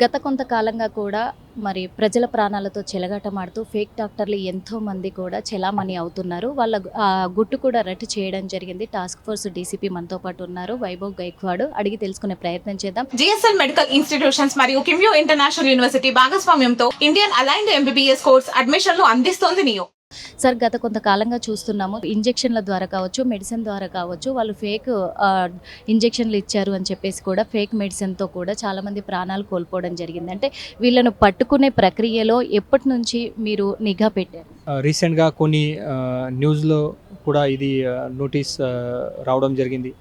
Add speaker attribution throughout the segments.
Speaker 1: గత కొంతకాలంగా కూడా మరి ప్రజల ప్రాణాలతో చెలగాటమాడుతూ ఫేక్ డాక్టర్లు ఎంతోమంది కూడా చెలామణి అవుతున్నారు. వాళ్ళ గుట్టు కూడా రట్టు చేయడం జరిగింది. టాస్క్ ఫోర్స్ డీసీపీ మనతో పాటు ఉన్నారు. వైభవ్ గైక్వాడ్. అడిగి తెలుసుకునే ప్రయత్నం చేద్దాం.
Speaker 2: జిఎస్ఎల్ మెడికల్ ఇన్స్టిట్యూషన్స్ మరియు కిమ్యూ ఇంటర్నేషనల్ యూనివర్సిటీ భాగస్వామ్యంతో ఇండియన్ అలైన్డ్ ఎంబీబీఎస్ కోర్స్ అడ్మిషన్లు అందిస్తోంది నియో.
Speaker 1: సార్, గత కొంతకాలంగా చూస్తున్నాము ఇంజెక్షన్ల ద్వారా కావచ్చు, మెడిసిన్ ద్వారా కావచ్చు, వాళ్ళు ఫేక్ ఇంజెక్షన్లు ఇచ్చారు అని చెప్పేసి కూడా ఫేక్ మెడిసిన్తో కూడా చాలామంది ప్రాణాలు కోల్పోవడం జరిగింది. అంటే వీళ్ళను పట్టుకునే ప్రక్రియలో ఎప్పటి నుంచి మీరు నిఘా పెట్టారు?
Speaker 3: రీసెంట్గా కొన్ని న్యూస్లో కూడా ఇది నోటీస్ రావడం జరిగింది.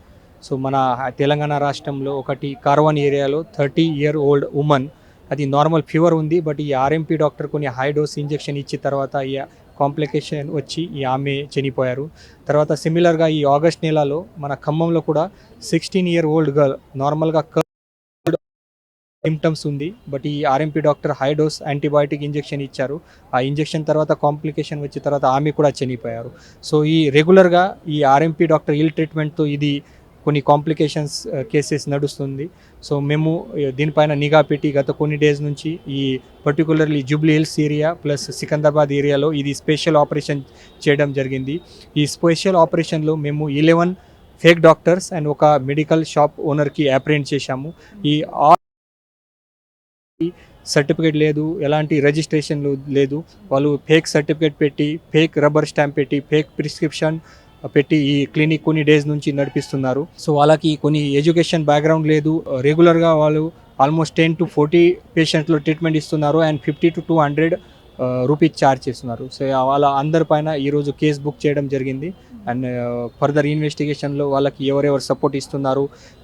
Speaker 3: సో మన తెలంగాణ రాష్ట్రంలో ఒకటి కార్వాన్ ఏరియాలో 30-year old ఉమెన్, అది నార్మల్ ఫీవర్ ఉంది, బట్ ఈ ఆర్ఎంపీ డాక్టర్ కొన్ని హై డోస్ ఇంజెక్షన్ ఇచ్చిన తర్వాత ఈ కాంప్లికేషన్ వచ్చి ఈ ఆమె చనిపోయారు. తర్వాత సిమిలర్గా ఈ ఆగస్ట్ నెలలో మన ఖమ్మంలో కూడా 16-year old గర్ల్ నార్మల్గా సిమ్టమ్స్ ఉంది, బట్ ఈ RMP doctor high dose antibiotic injection ఇచ్చారు. ఆ ఇంజెక్షన్ తర్వాత కాంప్లికేషన్ వచ్చిన తర్వాత ఆమె కూడా చనిపోయారు. సో ఈ రెగ్యులర్గా ఈ ఆర్ఎంపీ డాక్టర్ ఇల్ ట్రీట్మెంట్తో ఇది కొన్ని కాంప్లికేషన్స్ కేసెస్ నడుస్తుంది. సో మేము దీనిపైన నిఘా పెట్టి గత కొన్ని డేస్ నుంచి ఈ particularly Jubilee hills area plus Secunderabad ఏరియాలో ఇది స్పెషల్ ఆపరేషన్ చేయడం జరిగింది. ఈ స్పెషల్ ఆపరేషన్లో మేము 11 ఫేక్ డాక్టర్స్ అండ్ ఒక మెడికల్ షాప్ ఓనర్కి అప్రెంట్ చేశాము. ఈ సర్టిఫికేట్ లేదు, ఎలాంటి రిజిస్ట్రేషన్ లేదు. వాళ్ళు ఫేక్ సర్టిఫికేట్ పెట్టి, ఫేక్ రబ్బర్ స్టాంప్ పెట్టి, ఫేక్ ప్రిస్క్రిప్షన్ పెట్టి ఈ క్లినిక్ కొన్ని డేస్ నుంచి నడిపిస్తున్నారు. సో వాళ్ళకి కొన్ని ఎడ్యుకేషన్ బ్యాక్గ్రౌండ్ లేదు. రెగ్యులర్గా వాళ్ళు ఆల్మోస్ట్ 10 to 40 పేషెంట్లు ట్రీట్మెంట్ ఇస్తున్నారు అండ్ 50 to 200 రూపీస్ ఛార్జ్ చేస్తున్నారు. సో వాళ్ళ అందరిపైన ఈరోజు కేసు బుక్ చేయడం జరిగింది. అండ్ ఫర్దర్ ఇన్వెస్టిగేషన్లో వాళ్ళకి ఎవరెవరు సపోర్ట్ ఇస్తున్నారు,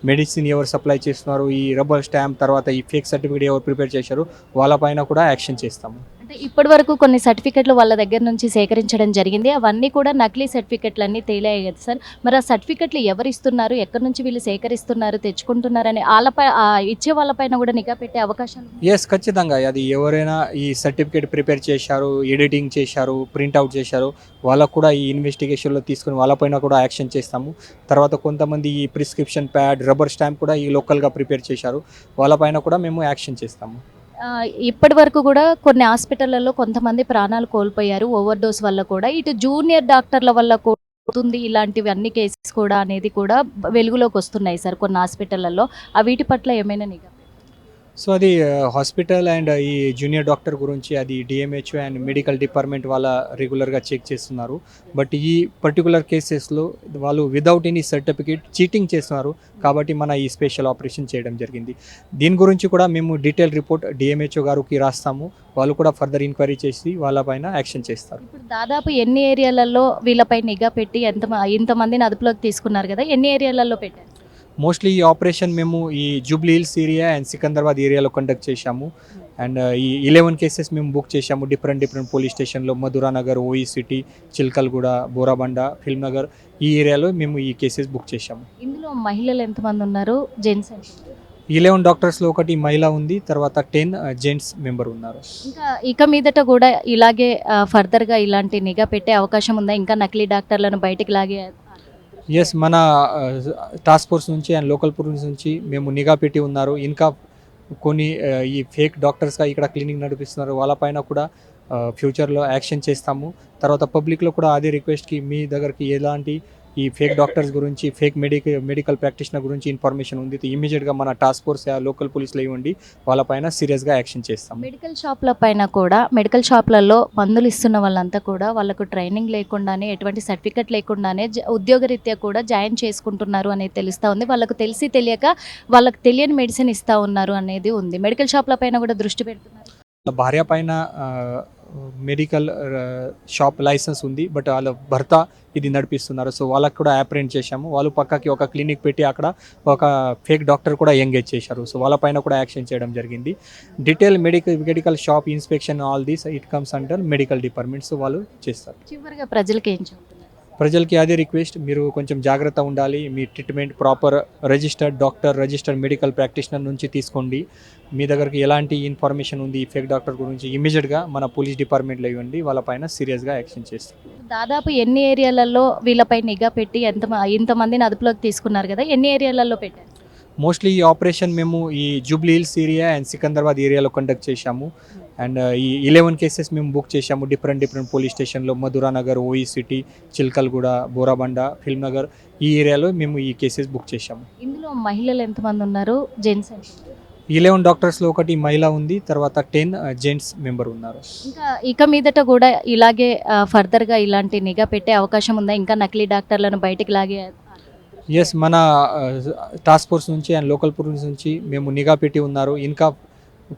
Speaker 3: మెడిసిన్ ఎవరు సప్లై చేస్తున్నారు, ఈ రబ్బర్ స్టాంప్ తర్వాత ఈ ఫేక్ సర్టిఫికేట్ ఎవరు ప్రిపేర్ చేశారు, వాళ్ళపైన కూడా యాక్షన్ చేస్తాము.
Speaker 1: అంటే ఇప్పటి వరకు కొన్ని సర్టిఫికెట్లు వాళ్ళ దగ్గర నుంచి సేకరించడం జరిగింది. అవన్నీ కూడా నకిలీ సర్టిఫికెట్లు అన్నీ తేలాయి కదా సార్. మరి ఆ సర్టిఫికెట్లు ఎవరు ఇస్తున్నారు, ఎక్కడి నుంచి వీళ్ళు సేకరిస్తున్నారు, తెచ్చుకుంటున్నారని వాళ్ళపై ఇచ్చే వాళ్ళపైన కూడా నిఘా పెట్టే అవకాశాలు?
Speaker 3: ఎస్, ఖచ్చితంగా. అది ఎవరైనా ఈ సర్టిఫికేట్ ప్రిపేర్ చేశారు, ఎడిటింగ్ చేశారు, ప్రింట్అవుట్ చేశారు, వాళ్ళకు కూడా ఈ ఇన్వెస్టిగేషన్లో తీసుకుని వాళ్ళపైన కూడా యాక్షన్ చేస్తాము. తర్వాత కొంతమంది ఈ ప్రిస్క్రిప్షన్ ప్యాడ్, రబ్బర్ స్టాంప్ కూడా ఈ లోకల్గా ప్రిపేర్ చేశారు, వాళ్ళపైన కూడా మేము యాక్షన్ చేస్తాము.
Speaker 1: ఇప్పటి వరకు కూడా కొన్ని హాస్పిటళ్లలో కొంతమంది ప్రాణాలు కోల్పోయారు ఓవర్ డోస్ వల్ల కూడా. ఇటు జూనియర్ డాక్టర్ల వల్ల అవుతుంది ఇలాంటివి అన్ని కేసెస్ కూడా అనేది కూడా వెలుగులోకి వస్తున్నాయి సార్ కొన్ని హాస్పిటళ్లలో. వీటి పట్ల ఏమైనా నిఘా?
Speaker 3: సో అది హాస్పిటల్ అండ్ ఈ జూనియర్ డాక్టర్ గురించి అది డిఎంహెచ్ఓ అండ్ మెడికల్ డిపార్ట్మెంట్ వాళ్ళ రెగ్యులర్గా చెక్ చేస్తున్నారు. బట్ ఈ పర్టికులర్ కేసెస్లో వాళ్ళు విదౌట్ ఎనీ సర్టిఫికేట్ చీటింగ్ చేస్తున్నారు, కాబట్టి మన ఈ స్పెషల్ ఆపరేషన్ చేయడం జరిగింది. దీని గురించి కూడా మేము డీటెయిల్ రిపోర్ట్ డిఎంహెచ్ఓ గారికి రాస్తాము. వాళ్ళు కూడా ఫర్దర్ ఎంక్వైరీ చేసి వాళ్ళపైన యాక్షన్ చేస్తారు.
Speaker 1: ఇప్పుడు దాదాపు ఎన్ని ఏరియాలలో వీళ్ళపై నిఘా పెట్టి ఇంతమందిని అదుపులోకి తీసుకున్నారు కదా, ఎన్ని ఏరియాలలో పెట్టారు?
Speaker 3: మోస్ట్లీ ఈ ఆపరేషన్ మేము ఈ Jubilee hills area and Secunderabad ఏరియాలో కండక్ట్ చేశాము. అండ్ ఈ 11 కేసెస్ మేము బుక్ చేశాము డిఫరెంట్ పోలీస్ స్టేషన్లో. Madhuranagar, OE city, Chilkalguda, Borabanda, film Nagar, ఈ ఏరియాలో మేము ఈ కేసెస్ బుక్ చేశాము.
Speaker 1: ఇందులో మహిళలు ఎంతమంది ఉన్నారు, జెంట్స్?
Speaker 3: 11 డాక్టర్స్లో ఒకటి మహిళ ఉంది, తర్వాత 10 జెంట్స్ మెంబర్ ఉన్నారు.
Speaker 1: ఇంకా ఇక మీదట కూడా ఇలాగే ఫర్దర్గా ఇలాంటి నిఘా పెట్టే అవకాశం ఉందా? ఇంకా నకిలీ డాక్టర్లను బయటికి లాగే?
Speaker 3: ఎస్, మన టాస్క్ ఫోర్స్ నుంచి అండ్ లోకల్ పోలీస్ నుంచి మేము నిఘా పెట్టి ఉన్నారు. ఇంకా కొన్ని ఈ ఫేక్ డాక్టర్స్గా ఇక్కడ క్లినిక్ నడిపిస్తున్నారు, వాళ్ళపైన కూడా ఫ్యూచర్లో యాక్షన్ చేస్తాము. తర్వాత పబ్లిక్లో కూడా అదే రిక్వెస్ట్కి, మీ దగ్గరికి ఎలాంటి ఈ ఫేక్ డాక్టర్స్ గురించి, ఫేక్ మెడికల్ ప్రాక్టీషనర్ గురించి ఇన్ఫర్మేషన్ ఉంది, ఇమీడియట్గా మన టాస్క్ ఫోర్స్ లోకల్ పోలీసులు ఇవ్వండి, వాళ్ళపైన సీరియస్గా యాక్షన్ చేస్తాం.
Speaker 1: మెడికల్ షాప్ల పైన కూడా, మెడికల్ షాప్లలో మందులు ఇస్తున్న వాళ్ళంతా కూడా వాళ్ళకు ట్రైనింగ్ లేకుండానే, ఎటువంటి సర్టిఫికెట్ లేకుండానే ఉద్యోగరీత్యా కూడా జాయిన్ చేసుకుంటున్నారు అనేది తెలుస్తూ ఉంది. వాళ్ళకు తెలిసి తెలియక వాళ్ళకి తెలియని మెడిసిన్ ఇస్తూ ఉన్నారు అనేది ఉంది. మెడికల్ షాప్ల పైన కూడా దృష్టి పెడుతున్నారు.
Speaker 3: భార్య పైన మెడికల్ షాప్ లైసెన్స్ ఉంది, బట్ వాళ్ళ భర్త ఇది నడిపిస్తున్నారు. సో వాళ్ళకి కూడా అప్రెంట్ చేశాము. వాళ్ళు పక్కకి ఒక క్లినిక్ పెట్టి అక్కడ ఒక ఫేక్ డాక్టర్ కూడా ఎంగేజ్ చేశారు. సో వాళ్ళపైన కూడా యాక్షన్ చేయడం జరిగింది. Detail medical shop inspection, all these it comes under medical department. So వాళ్ళు చేస్తారు.
Speaker 1: చివరిగా ప్రజలకి ఏం చెప్తున్నారు?
Speaker 3: ప్రజలకి అదే రిక్వెస్ట్, మీరు కొంచెం జాగ్రత్త ఉండాలి. మీ treatment proper registered doctor, registered medical practitioner నుంచి తీసుకోండి. మీ దగ్గరికి ఎలాంటి ఇన్ఫర్మేషన్ ఉంది ఈ ఫేక్ డాక్టర్ గురించి, ఇమీడియట్గా మన పోలీస్ డిపార్ట్మెంట్లో ఇవ్వండి, వాళ్ళపైన సీరియస్గా యాక్షన్ చేస్తాం.
Speaker 1: దాదాపు ఎన్ని ఏరియాలలో వీళ్ళపై నిఘా పెట్టి ఇంతమందిని అదుపులోకి తీసుకున్నారు కదా, ఎన్ని ఏరియాలలో పెట్టారు?
Speaker 3: మోస్ట్లీ ఈ ఆపరేషన్ మేము ఈ Jubilee hills area and Secunderabad ఏరియాలో కండక్ట్ చేశాము. అండ్ ఈ 11 కేసెస్ మేము బుక్ చేశాము డిఫరెంట్ పోలీస్ స్టేషన్లో, Madhuranagar, OE city, Chilkalguda, Borabanda, film Nagar ఈ ఏరియాలో మేము ఈ కేసెస్ బుక్ చేశాము.
Speaker 1: ఇందులో మహిళలు ఎంతమంది ఉన్నారు, జెంట్స్ ఎంతమంది?
Speaker 3: 11 డాక్టర్స్లో ఒకటి మహిళ ఉంది, తర్వాత 10 జెంట్స్ మెంబర్ ఉన్నారు.
Speaker 1: ఇంకా ఇక మీదట కూడా ఇలాగే ఫర్దర్గా ఇలాంటి నిఘా పెట్టే అవకాశం ఉందా? ఇంకా నకిలీ డాక్టర్లను బయటికి లాగే
Speaker 3: ఎస్, మన టాస్క్ ఫోర్స్ నుంచి అండ్ లోకల్ పోలీస్ నుంచి మేము నిఘా పెట్టి ఉన్నారు. ఇంకా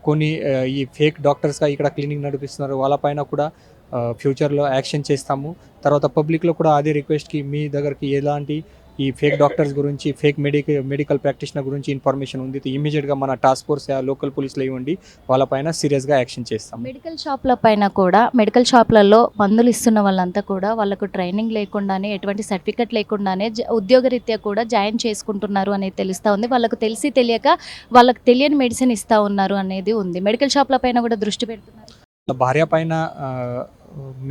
Speaker 3: కొన్ని ఈ ఫేక్ డాక్టర్స్గా ఇక్కడ క్లినిక్ నడిపిస్తున్నారు, వాళ్ళపైన కూడా ఫ్యూచర్లో యాక్షన్ చేస్తాము. తర్వాత పబ్లిక్లో కూడా అదే రిక్వెస్ట్కి, మీ దగ్గరికి ఎలాంటి ఈ ఫేక్ డాక్టర్స్ గురించి, ఫేక్ మెడికల్ ప్రాక్టీషనర్ గురించి ఇన్ఫర్మేషన్ ఉంది, ఇమీడియట్గా మన టాస్క్ ఫోర్స్ లోకల్ పోలీసులు ఇవ్వండి, వాళ్ళపైన సీరియస్గా యాక్షన్ చేస్తాం.
Speaker 1: మెడికల్ షాప్ల పైన కూడా, మెడికల్ షాప్లలో మందులు ఇస్తున్న వాళ్ళంతా కూడా వాళ్ళకు ట్రైనింగ్ లేకుండానే, ఎటువంటి సర్టిఫికెట్ లేకుండానే ఉద్యోగరీత్యా కూడా జాయిన్ చేసుకుంటున్నారు అనేది తెలుస్తూ ఉంది. వాళ్ళకు తెలిసి తెలియక వాళ్ళకి తెలియని మెడిసిన్ ఇస్తూ ఉన్నారు అనేది ఉంది. మెడికల్ షాప్ల పైన కూడా దృష్టి పెడుతున్నారు.
Speaker 3: భార్య పైన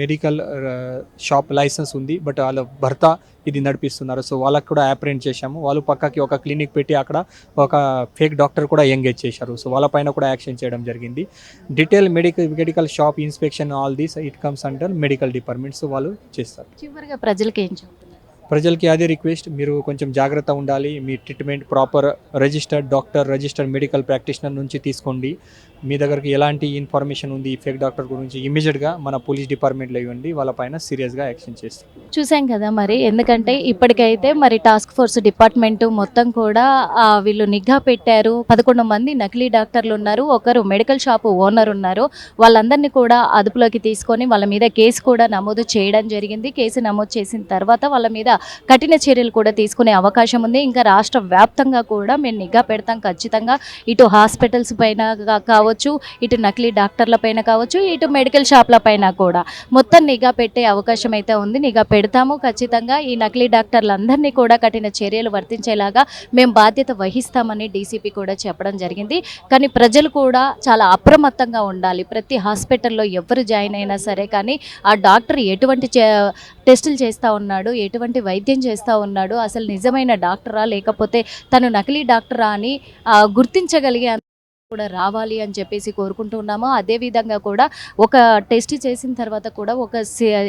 Speaker 3: మెడికల్ షాప్ లైసెన్స్ ఉంది, బట్ వాళ్ళ భర్త ఇది నడిపిస్తున్నారు. సో వాళ్ళకి కూడా అప్రెంట్ చేశాము. వాళ్ళు పక్కకి ఒక క్లినిక్ పెట్టి అక్కడ ఒక ఫేక్ డాక్టర్ కూడా ఎంగేజ్ చేశారు. సో వాళ్ళపైన కూడా యాక్షన్ చేయడం జరిగింది. Detail medical shop inspection all these it comes under medical department. So వాళ్ళు చేస్తారు.
Speaker 1: చివరిగా ప్రజలకు ఏం చెప్తున్నారు?
Speaker 3: ప్రజలకి అదే రిక్వెస్ట్, మీరు కొంచెం జాగ్రత్త ఉండాలి. మీ treatment proper registered doctor, registered medical practitioner నుంచి తీసుకోండి. మీ దగ్గరికి ఎలాంటి ఇన్ఫర్మేషన్ ఉంది ఈ ఫేక్ డాక్టర్ గురించి, ఇమీడియట్గా మన పోలీస్ డిపార్ట్మెంట్లో ఇవ్వండి, వాళ్ళపైన సీరియస్గా యాక్షన్ చేస్తాం.
Speaker 1: చూసాం కదా మరి, ఎందుకంటే ఇప్పటికైతే మరి టాస్క్ ఫోర్స్ డిపార్ట్మెంట్ మొత్తం కూడా వీళ్ళు నిఘా పెట్టారు. 11 మంది నకిలీ డాక్టర్లు ఉన్నారు, ఒకరు మెడికల్ షాపు ఓనర్ ఉన్నారు. వాళ్ళందరినీ కూడా అదుపులోకి తీసుకొని వాళ్ళ మీద కేసు కూడా నమోదు చేయడం జరిగింది. కేసు నమోదు చేసిన తర్వాత వాళ్ళ మీద కఠిన చర్యలు కూడా తీసుకునే అవకాశం ఉంది. ఇంకా రాష్ట్ర వ్యాప్తంగా కూడా మేము నిఘా పెడతాం ఖచ్చితంగా. ఇటు హాస్పిటల్స్ పైన కావచ్చు, ఇటు నకిలీ డాక్టర్ల పైన కావచ్చు, ఇటు మెడికల్ షాప్ల పైన కూడా మొత్తం నిఘా పెట్టే అవకాశం అయితే ఉంది. నిఘా పెడతాము ఖచ్చితంగా. ఈ నకిలీ డాక్టర్లందరినీ కూడా కఠిన చర్యలు వర్తించేలాగా మేము బాధ్యత వహిస్తామని డీసీపీ కూడా చెప్పడం జరిగింది. కానీ ప్రజలు కూడా చాలా అప్రమత్తంగా ఉండాలి. ప్రతి హాస్పిటల్లో ఎవరు జాయిన్ అయినా సరే కానీ ఆ డాక్టర్ ఎటువంటి టెస్టులు చేస్తూ ఉన్నాడు, ఎటువంటి వైద్యం చేస్తూ ఉన్నాడు, అసలు నిజమైన డాక్టరా లేకపోతే తను నకిలీ డాక్టరా అని గుర్తించగలిగే కూడా రావాలి అని చెప్పేసి కోరుకుంటున్నాము. అదేవిధంగా కూడా ఒక టెస్ట్ చేసిన తర్వాత కూడా ఒక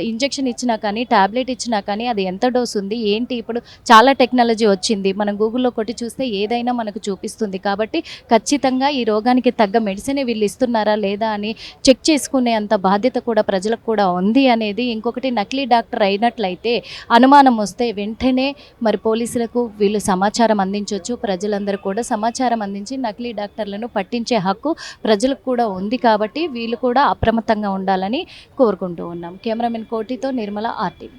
Speaker 1: ఇంజెక్షన్ ఇచ్చినా కానీ, ట్యాబ్లెట్ ఇచ్చినా కానీ అది ఎంత డోస్ ఉంది ఏంటి, ఇప్పుడు చాలా టెక్నాలజీ వచ్చింది. మనం గూగుల్లో కొట్టి చూస్తే ఏదైనా మనకు చూపిస్తుంది. కాబట్టి ఖచ్చితంగా ఈ రోగానికి తగ్గ మెడిసిన్ వీళ్ళు ఇస్తున్నారా లేదా అని చెక్ చేసుకునే అంత బాధ్యత కూడా ప్రజలకు కూడా ఉంది అనేది. ఇంకొకటి, నకిలీ డాక్టర్ అయినట్లయితే అనుమానం వస్తే వెంటనే మరి పోలీసులకు వీళ్ళు సమాచారం అందించవచ్చు. ప్రజలందరూ కూడా సమాచారం అందించి నకిలీ డాక్టర్లను పట్టించే హక్కు ప్రజలకు కూడా ఉంది. కాబట్టి వీళ్ళు కూడా అప్రమత్తంగా ఉండాలని కోరుకుంటూ ఉన్నాం. కెమెరామెన్ కోటితో నిర్మల, ఆర్టీవీ.